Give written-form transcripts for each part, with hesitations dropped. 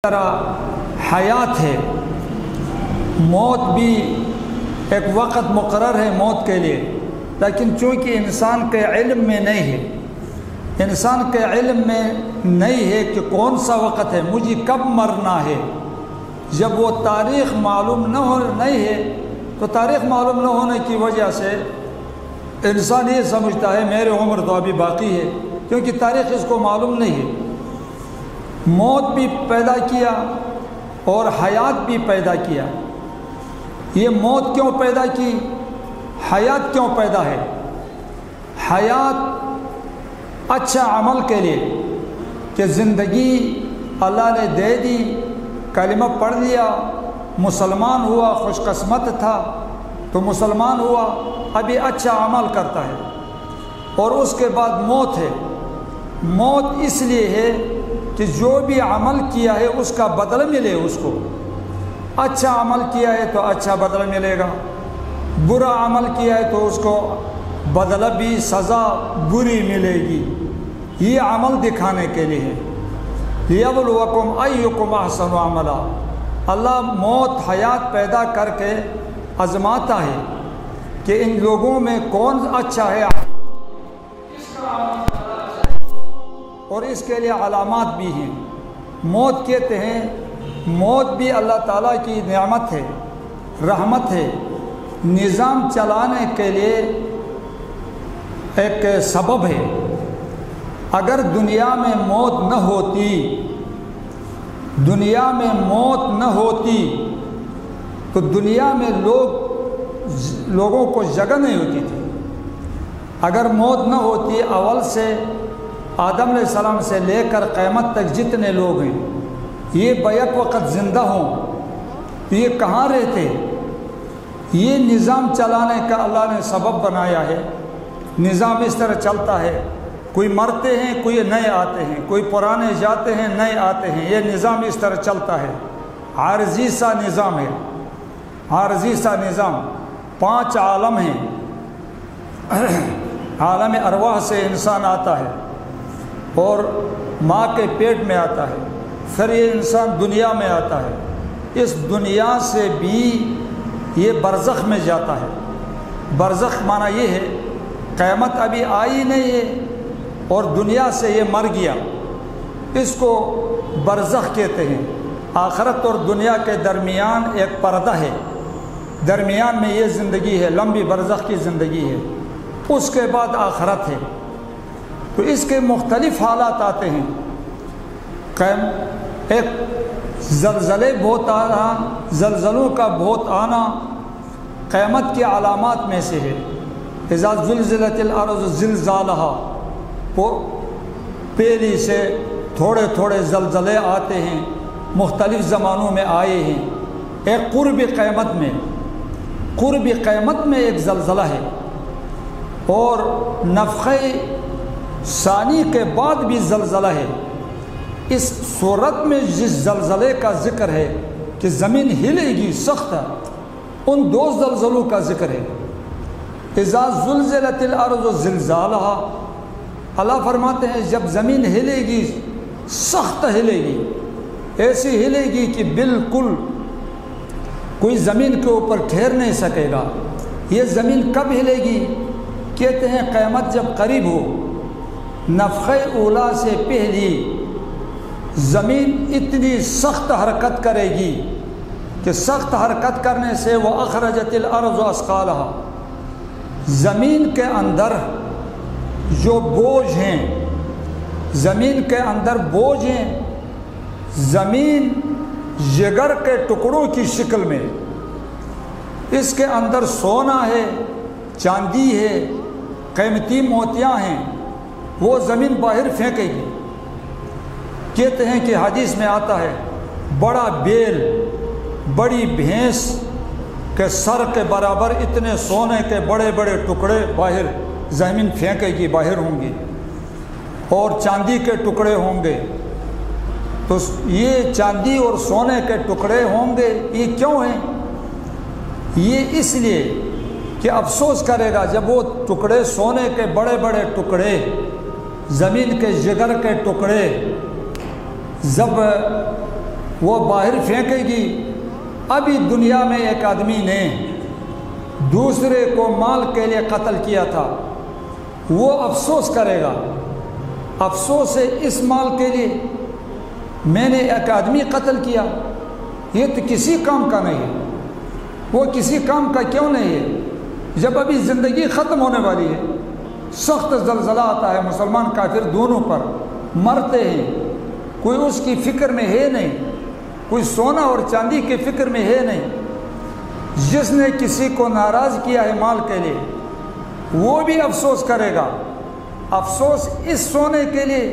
तरह हयात है, मौत भी एक वक़्त मुकर्रर है मौत के लिए, लेकिन चूँकि इंसान के इल्म में नहीं है, इंसान के इल्म में नहीं है कि कौन सा वक़्त है, मुझे कब मरना है। जब वो तारीख़ मालूम नहीं है तो तारीख़ मालूम न होने की वजह से इंसान ये समझता है मेरी उम्र तो अभी बाकी है, क्योंकि तारीख़ इसको मालूम नहीं है। मौत भी पैदा किया और हयात भी पैदा किया। ये मौत क्यों पैदा की, हयात क्यों पैदा है? हयात अच्छा अमल के लिए कि ज़िंदगी अल्लाह ने दे दी, कलिमा पढ़ लिया, मुसलमान हुआ, खुशकिस्मत था तो मुसलमान हुआ, अभी अच्छा अमल करता है। और उसके बाद मौत है। मौत इसलिए है कि जो भी अमल किया है उसका बदला मिले उसको। अच्छा अमल किया है तो अच्छा बदला मिलेगा, बुरा अमल किया है तो उसको बदला भी, सज़ा बुरी मिलेगी। ये अमल दिखाने के लिए है। लियब्लुवकुम अय्युकुम अहसनु अमला। अल्लाह मौत हयात पैदा करके आजमाता है कि इन लोगों में कौन अच्छा है, और इसके लिए अलामात भी हैं। मौत कहते हैं, मौत भी अल्लाह ताला की नेमत है, रहमत है, निज़ाम चलाने के लिए एक सबब है। अगर दुनिया में मौत न होती, दुनिया में मौत न होती तो दुनिया में लोगों को जगह नहीं होती थी। अगर मौत न होती, अव्वल से आदम अलैहिस्सलाम से लेकर क़यामत तक जितने लोग हैं ये बैक वक़्त ज़िंदा हों तो ये कहाँ रहते? ये निज़ाम चलाने का अल्लाह ने सबब बनाया है। निज़ाम इस तरह चलता है, कोई मरते हैं, कोई नए आते हैं, कोई पुराने जाते हैं, नए आते हैं। ये निज़ाम इस तरह चलता है। आरज़ी सा निज़ाम है, आरज़ी सा निज़ाम। 5 आलम हैं। आलम अरवाह से इंसान आता है और माँ के पेट में आता है, फिर ये इंसान दुनिया में आता है। इस दुनिया से भी ये बरज़ख में जाता है। बरज़ख माना ये है क़यामत अभी आई नहीं है और दुनिया से ये मर गया, इसको बरज़ख कहते हैं। आखिरत और दुनिया के दरमियान एक पर्दा है, दरमियान में ये ज़िंदगी है, लंबी बरज़ख की ज़िंदगी है। उसके बाद आखिरत है। तो इसके मुख्तलिफ़ हालात आते हैं। एक ज़लज़ले बहुत आना, ज़लज़लों का बहुत आना क़यामत की अलामात में से है। इज़ा ज़ुल्ज़िलतिल अर्ज़ु ज़िलज़ालहा, वो पहली से थोड़े थोड़े ज़लज़ले आते हैं, मुख्तलिफ़ ज़मानों में आए हैं। एक क़ुर्ब क़यामत में, क़ुर्ब क़यामत में एक ज़लज़ला है, और नफ़ख़े सानी के बाद भी ज़लज़ला है। इस सूरत में जिस ज़लज़ले का ज़िक्र है कि ज़मीन हिलेगी सख्त, उन 2 ज़लज़लों का ज़िक्र है। इज़ा ज़ुल्ज़िलतिल अर्ज़ु ज़िलज़ालहा, अल्लाह फरमाते हैं जब ज़मीन हिलेगी, सख्त हिलेगी, ऐसी हिलेगी कि बिल्कुल कोई ज़मीन के ऊपर ठहर नहीं सकेगा। ये ज़मीन कब हिलेगी? कहते हैं क़यामत जब करीब हो। नफ़ख़े ऊला से पहली ज़मीन इतनी सख्त हरकत करेगी कि सख्त हरकत करने से वह अखरजतिल अर्ज़ु अस्क़ालहा, ज़मीन के अंदर जो बोझ हैं, ज़मीन के अंदर बोझ हैं, ज़मीन जिगर के टुकड़ों की शक्ल में, इसके अंदर सोना है, चांदी है, कीमती मोतियाँ हैं, वो ज़मीन बाहर फेंकेगी। कहते हैं कि हदीस में आता है बड़ा बेल, बड़ी भैंस के सर के बराबर इतने सोने के बड़े बड़े टुकड़े बाहर ज़मीन फेंकेगी, बाहर होंगी, और चांदी के टुकड़े होंगे। तो ये चांदी और सोने के टुकड़े होंगे, ये क्यों हैं? ये इसलिए कि अफसोस करेगा जब वो टुकड़े, सोने के बड़े बड़े टुकड़े, ज़मीन के जिगर के टुकड़े जब वो बाहर फेंकेगी। अभी दुनिया में एक आदमी ने दूसरे को माल के लिए कत्ल किया था, वो अफसोस करेगा, अफसोस है इस माल के लिए मैंने एक आदमी कत्ल किया, ये तो किसी काम का नहीं है। वो किसी काम का क्यों नहीं है जब अभी ज़िंदगी ख़त्म होने वाली है। सख्त ज़लज़ला आता है, मुसलमान काफिर दोनों पर मरते हैं, कोई उसकी फ़िक्र में है नहीं, कोई सोना और चांदी की फ़िक्र में है नहीं। जिसने किसी को नाराज़ किया है माल के लिए, वो भी अफसोस करेगा, अफसोस इस सोने के लिए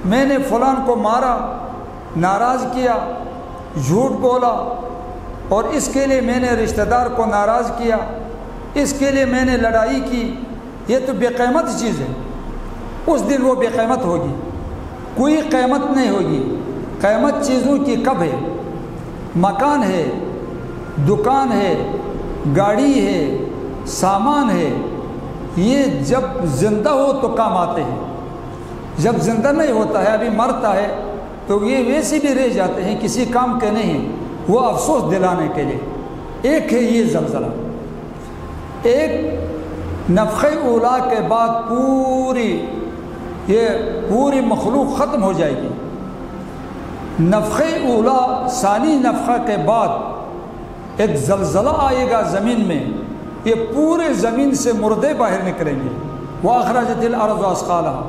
मैंने फ़लान को मारा, नाराज़ किया, झूठ बोला, और इसके लिए मैंने रिश्तेदार को नाराज़ किया, इसके लिए मैंने लड़ाई की। ये तो बेक़ीमत चीज़ है। उस दिन वो बेक़ीमत होगी, कोई क़ीमत नहीं होगी। क़ीमत चीज़ों की कब है? मकान है, दुकान है, गाड़ी है, सामान है, ये जब ज़िंदा हो तो काम आते हैं। जब ज़िंदा नहीं होता है, अभी मरता है, तो ये वैसे भी रह जाते हैं, किसी काम के नहीं, वो अफसोस दिलाने के लिए। एक है ये ज़लज़ला, एक नफ़ख़े ऊला के बाद पूरी मखलूक ख़त्म हो जाएगी। नफ़ख़े ऊला सानी नफ़ख़ा के बाद एक ज़लज़ला आएगा ज़मीन में, ये पूरे ज़मीन से मुर्दे बाहर निकलेंगे। व अख़रजतिल अर्ज़ अस्क़ालहा,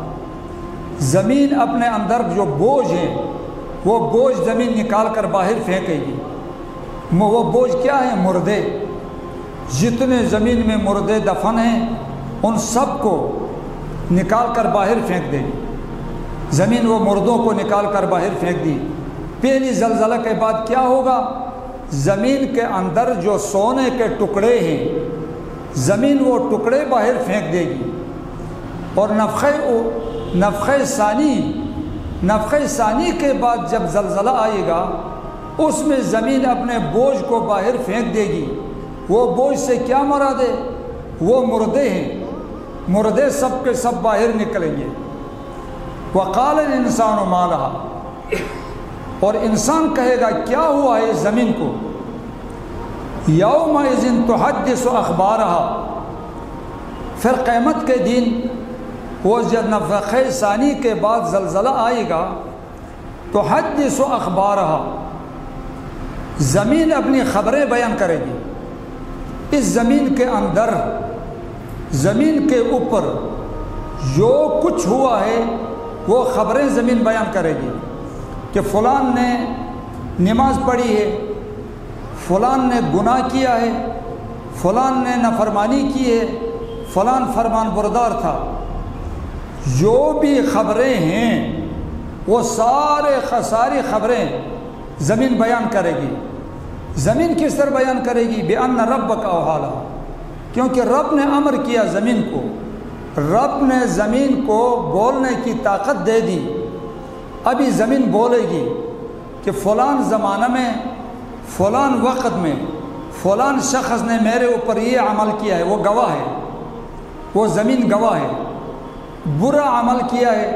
ज़मीन अपने अंदर जो बोझ है वो बोझ ज़मीन निकाल कर बाहर फेंकेगी। वो बोझ क्या है? मुर्दे। जितने ज़मीन में मुर्दे दफन हैं उन सब को निकाल कर बाहर फेंक देगी ज़मीन। वो मुर्दों को निकाल कर बाहर फेंक दी। पहली ज़लज़ला के बाद क्या होगा? ज़मीन के अंदर जो सोने के टुकड़े हैं, ज़मीन वो टुकड़े बाहर फेंक देगी। और नफ़ख़े सानी के बाद जब ज़लज़ला आएगा, उसमें ज़मीन अपने बोझ को बाहर फेंक देगी। वो बोझ से क्या मुराद है? वो मुर्दे हैं, मुर्दे सब के सब बाहर निकलेंगे। वक़ाल इंसान मा लहा, और इंसान कहेगा क्या हुआ है ज़मीन को? यौमइज़िन तुहद्दिसु अख़बारहा, फिर क़यामत के दिन वो जब नफ़ख़े सानी के बाद ज़लज़ला आएगा, तुहद्दिसु अख़बारहा, ज़मीन अपनी ख़बरें बयान करेगी। इस ज़मीन के अंदर, ज़मीन के ऊपर जो कुछ हुआ है वो ख़बरें ज़मीन बयान करेगी कि फ़लान ने नमाज़ पढ़ी है, फ़लान ने गुनाह किया है, फ़लान ने नाफरमानी की है, फ़लान फरमान बरदार था। जो भी ख़बरें हैं वो सारी ख़बरें ज़मीन बयान करेगी। ज़मीन किस तरह बयान करेगी? बेअन्न रब्बक औहाला, क्योंकि रब ने अमर किया ज़मीन को, रब ने ज़मीन को बोलने की ताकत दे दी। अभी ज़मीन बोलेगी कि फ़लान ज़माना में, फ़लान वक़्त में, फ़लान शख़्स ने मेरे ऊपर ये अमल किया है, वो गवाह है, वो ज़मीन गवाह है। बुरा अमल किया है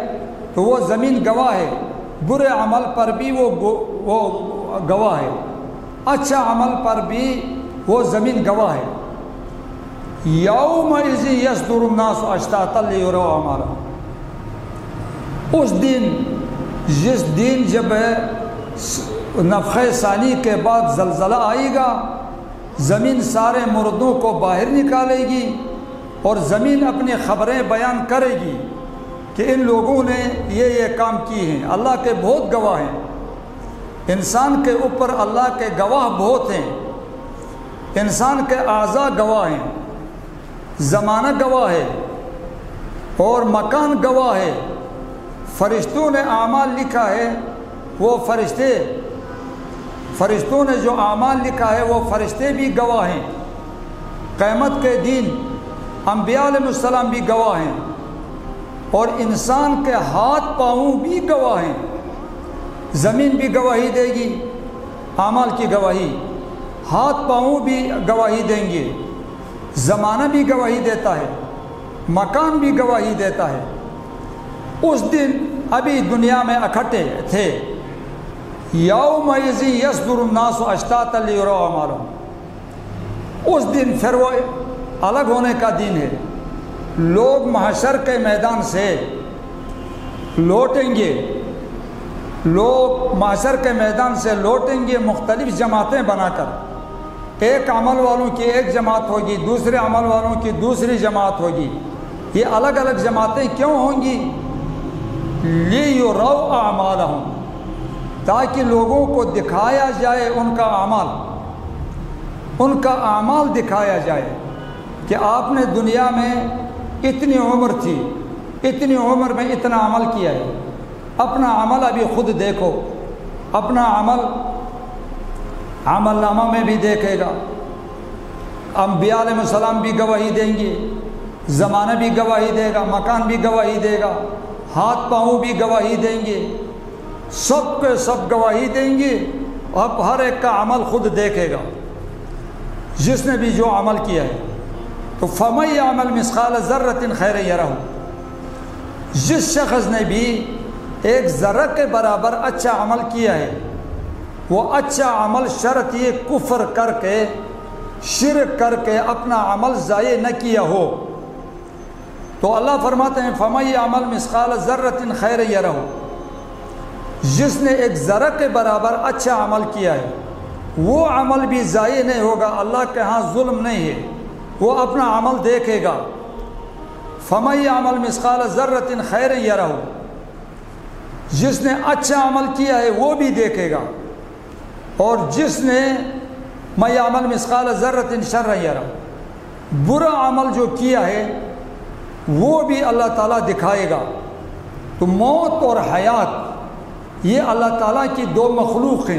तो वो ज़मीन गवाह है, बुरे अमल पर भी वो गवाह है, अच्छा अमल पर भी वो ज़मीन गवाह है। यौमइज़ यसदुरुन नासु अश्तातन लियुरौ अमाला, उस दिन, जिस दिन जब नफ़ख़े सानी के बाद ज़लज़ला आएगा, ज़मीन सारे मुर्दों को बाहर निकालेगी और ज़मीन अपनी ख़बरें बयान करेगी कि इन लोगों ने ये काम किए हैं। अल्लाह के बहुत गवाह हैं, इंसान के ऊपर अल्लाह के गवाह बहुत हैं। इंसान के आज़ा गवाह हैं, ज़माना गवाह है और मकान गवाह है। फ़रिश्तों ने आमाल लिखा है, वो फ़रिश्तों ने जो आमाल लिखा है वो फ़रिश्ते भी गवाह हैं। क़यामत के दिन अंबिया अलैहिस्सलाम भी गवाह हैं और इंसान के हाथ पाँव भी गवाह हैं। ज़मीन भी गवाही देगी, आमाल की गवाही, हाथ पाँव भी गवाही देंगे, ज़माना भी गवाही देता है, मकान भी गवाही देता है। उस दिन अभी दुनिया में इकट्ठे थे, यौमइज़ यसदुरुन्नास अश्तातन लियुराउ अमालहुम, उस दिन फिर वो अलग होने का दिन है। लोग महशर के मैदान से लौटेंगे, लोग महशर के मैदान से लौटेंगे मुख्तलिफ जमातें बनाकर। एक अमल वालों की एक जमात होगी, दूसरे अमल वालों की दूसरी जमात होगी। ये अलग अलग जमातें क्यों होंगी? लियुराउ अमालहुम, ताकि लोगों को दिखाया जाए उनका अमाल दिखाया जाए कि आपने दुनिया में इतनी उम्र थी, इतनी उम्र में इतना अमल किया है। अपना अमल अभी खुद देखो, अपना अमलनामा में भी देखेगा। अंबिया अलैहिस्सलाम भी गवाही देंगे, ज़माना भी गवाही देगा, मकान भी गवाही देगा, हाथ पाँव भी गवाही देंगे, सब के सब गवाही देंगे। अब हर एक का अमल खुद देखेगा, जिसने भी जो अमल किया है। तो फमन यअमल मिस्काल ज़र्रतिन खैरन यरहु, जिस शख्स ने भी एक ज़र्रा के बराबर अच्छा अमल किया है, वो अच्छा अमल शर्त ये कुफ्र करके, शिरक करके अपना अमल ज़ाये न किया हो। तो अल्लाह फरमाते हैं फमन यअमल मिस्काल ज़र्रतिन खैरन यरहु, जिसने एक ज़र्रा के बराबर अच्छा अमल किया है, वो अमल भी ज़ाये नहीं होगा। अल्लाह के यहाँ जुल्म नहीं है, वो अपना अमल देखेगा। फमन यअमल मिस्काल ज़र्रतिन खैरन यरहु, जिसने अच्छा अमल किया है वो भी देखेगा, और जिसने मन यअमल मिस्काल ज़र्रतिन शर्रन यरहु, बुरा अमल जो किया है वो भी अल्लाह ताला दिखाएगा। तो मौत और हयात ये अल्लाह ताला की दो मखलूक हैं।